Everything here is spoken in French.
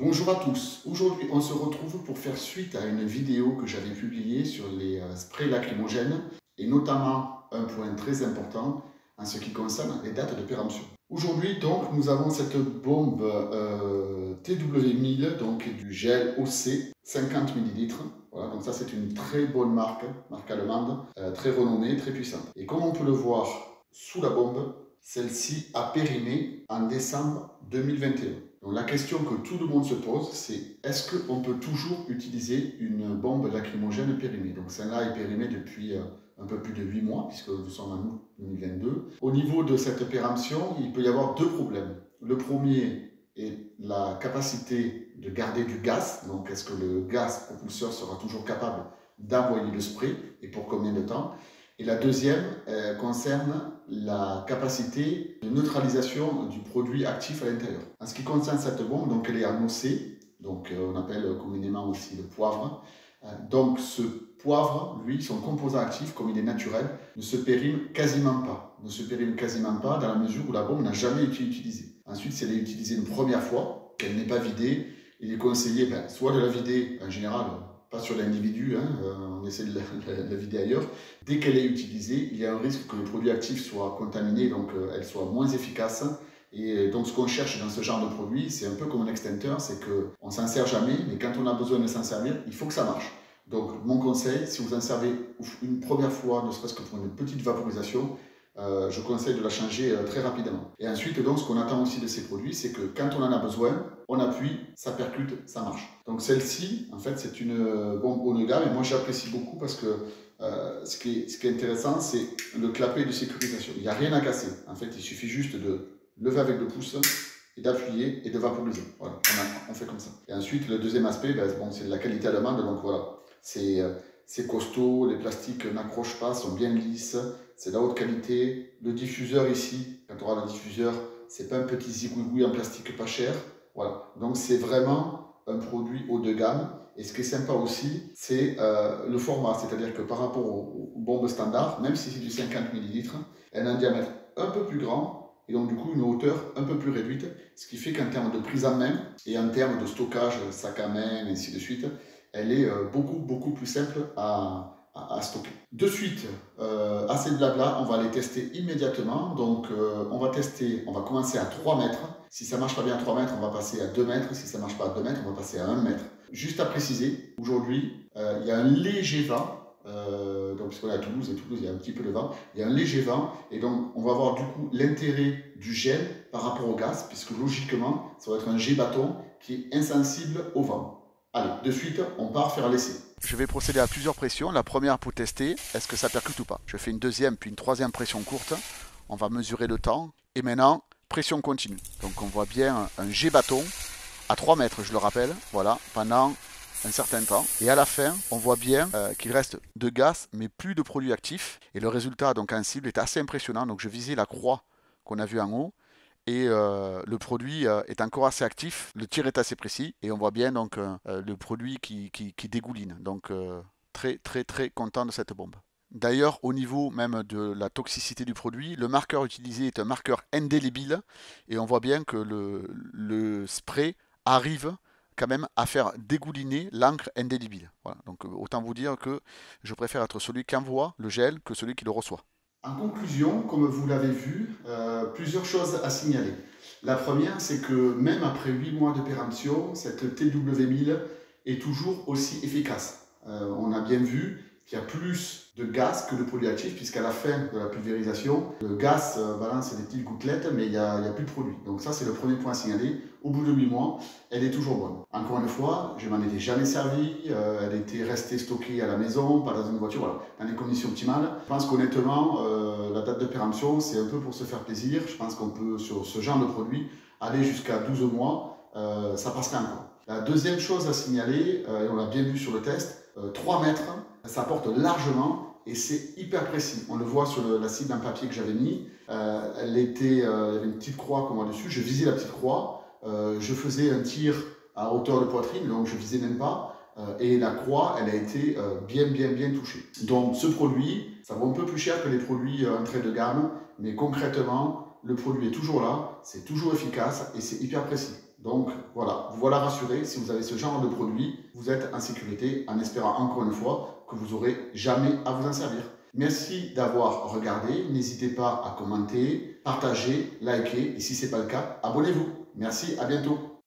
Bonjour à tous. Aujourd'hui, on se retrouve pour faire suite à une vidéo que j'avais publiée sur les sprays lacrymogènes et notamment un point très important en ce qui concerne les dates de péremption. Aujourd'hui, donc, nous avons cette bombe TW1000, donc du gel OC, 50 ml. Voilà, donc ça c'est une très bonne marque allemande, très renommée, très puissante. Et comme on peut le voir sous la bombe, celle-ci a périmé en décembre 2021. Donc la question que tout le monde se pose, c'est est-ce qu'on peut toujours utiliser une bombe lacrymogène périmée? Donc celle-là est périmée depuis un peu plus de 8 mois, puisque nous sommes en août 2022. Au niveau de cette péremption, il peut y avoir deux problèmes. Le premier est la capacité de garder du gaz. Donc est-ce que le gaz propulseur sera toujours capable d'envoyer le spray et pour combien de temps? Et la deuxième concerne la capacité de neutralisation du produit actif à l'intérieur. En ce qui concerne cette bombe, donc elle est en OC, donc on appelle communément aussi le poivre. Donc ce poivre, lui, son composant actif, comme il est naturel, ne se périme quasiment pas. Ne se périme quasiment pas dans la mesure où la bombe n'a jamais été utilisée. Ensuite, si elle est utilisée une première fois, qu'elle n'est pas vidée, il est conseillé soit de la vider en général, pas sur l'individu, on essaie de la vider ailleurs. Dès qu'elle est utilisée, il y a un risque que le produit actif soit contaminé, donc elle soit moins efficace. Et donc ce qu'on cherche dans ce genre de produit, c'est un peu comme un extincteur, c'est qu'on ne s'en sert jamais, mais quand on a besoin de s'en servir, il faut que ça marche. Donc mon conseil, si vous en servez une première fois, ne serait-ce que pour une petite vaporisation, je conseille de la changer très rapidement. Et ensuite, donc, ce qu'on attend aussi de ces produits, c'est que quand on en a besoin, on appuie, ça percute, ça marche. Donc celle-ci, en fait, c'est une bombe haut de gamme et moi j'apprécie beaucoup parce que ce qui est intéressant, c'est le clapet de sécurisation. Il n'y a rien à casser. En fait, il suffit juste de lever avec le pouce et d'appuyer et de vaporiser. Voilà, on fait comme ça. Et ensuite, le deuxième aspect, bon, c'est la qualité allemande. Donc voilà, c'est costaud, les plastiques n'accrochent pas, sont bien lisses, c'est de la haute qualité. Le diffuseur ici, quand on aura le diffuseur, c'est pas un petit zigouigoui en plastique pas cher. Voilà, donc c'est vraiment un produit haut de gamme. Et ce qui est sympa aussi, c'est le format, c'est-à-dire que par rapport aux bombes standards, même si c'est du 50 ml, elle a un diamètre un peu plus grand et donc du coup une hauteur un peu plus réduite, ce qui fait qu'en termes de prise en main et en termes de stockage, sac à main, et ainsi de suite, elle est beaucoup plus simple à stocker. De suite, assez de blabla, on va les tester immédiatement. Donc on va commencer à 3 mètres. Si ça ne marche pas bien à 3 mètres, on va passer à 2 mètres. Si ça ne marche pas à 2 mètres, on va passer à 1 mètre. Juste à préciser, aujourd'hui, il y a un léger vent. Donc, puisqu'on est à Toulouse, et Toulouse, il y a un petit peu de vent. Il y a un léger vent, et donc on va voir du coup l'intérêt du gel par rapport au gaz, puisque logiquement, ça va être un jet bâton qui est insensible au vent. Allez, de suite, on part faire l'essai. Je vais procéder à plusieurs pressions. La première pour tester, est-ce que ça percute ou pas. Je fais une deuxième puis une troisième pression courte. On va mesurer le temps. Et maintenant, pression continue. Donc on voit bien un jet bâton à 3 mètres, je le rappelle. Voilà, pendant un certain temps. Et à la fin, on voit bien qu'il reste de gaz, mais plus de produit actif. Et le résultat, donc en cible, est assez impressionnant. Donc je visais la croix qu'on a vue en haut. Et le produit est encore assez actif, le tir est assez précis et on voit bien donc le produit qui dégouline. Donc très content de cette bombe. D'ailleurs, au niveau même de la toxicité du produit, le marqueur utilisé est un marqueur indélébile et on voit bien que le spray arrive quand même à faire dégouliner l'encre indélébile. Voilà. Donc autant vous dire que je préfère être celui qui envoie le gel que celui qui le reçoit. En conclusion, comme vous l'avez vu, plusieurs choses à signaler. La première, c'est que même après 8 mois de péremption, cette TW1000 est toujours aussi efficace. On a bien vu qu'il y a plus de gaz que de produit actif, puisqu'à la fin de la pulvérisation, le gaz balance des petites gouttelettes, mais il n'y a plus de produit. Donc ça, c'est le premier point à signaler. Au bout de 8 mois, elle est toujours bonne. Encore une fois, je m'en étais jamais servi, elle était restée stockée à la maison, pas dans une voiture, voilà, dans des conditions optimales. Je pense qu'honnêtement, la date de péremption, c'est un peu pour se faire plaisir. Je pense qu'on peut, sur ce genre de produit, aller jusqu'à 12 mois, ça passerait encore. La deuxième chose à signaler, et on l'a bien vu sur le test, 3 mètres, ça porte largement et c'est hyper précis. On le voit sur la cible d'un papier que j'avais mis. Il y avait une petite croix comme moi dessus. Je visais la petite croix. Je faisais un tir à hauteur de poitrine, donc je visais même pas. Et la croix, elle a été bien touchée. Donc ce produit, ça vaut un peu plus cher que les produits entrée de gamme, mais concrètement, le produit est toujours là, c'est toujours efficace et c'est hyper précis. Donc voilà, vous voilà rassuré, si vous avez ce genre de produit, vous êtes en sécurité en espérant encore une fois que vous n'aurez jamais à vous en servir. Merci d'avoir regardé, n'hésitez pas à commenter, partager, liker et si ce n'est pas le cas, abonnez-vous. Merci, à bientôt.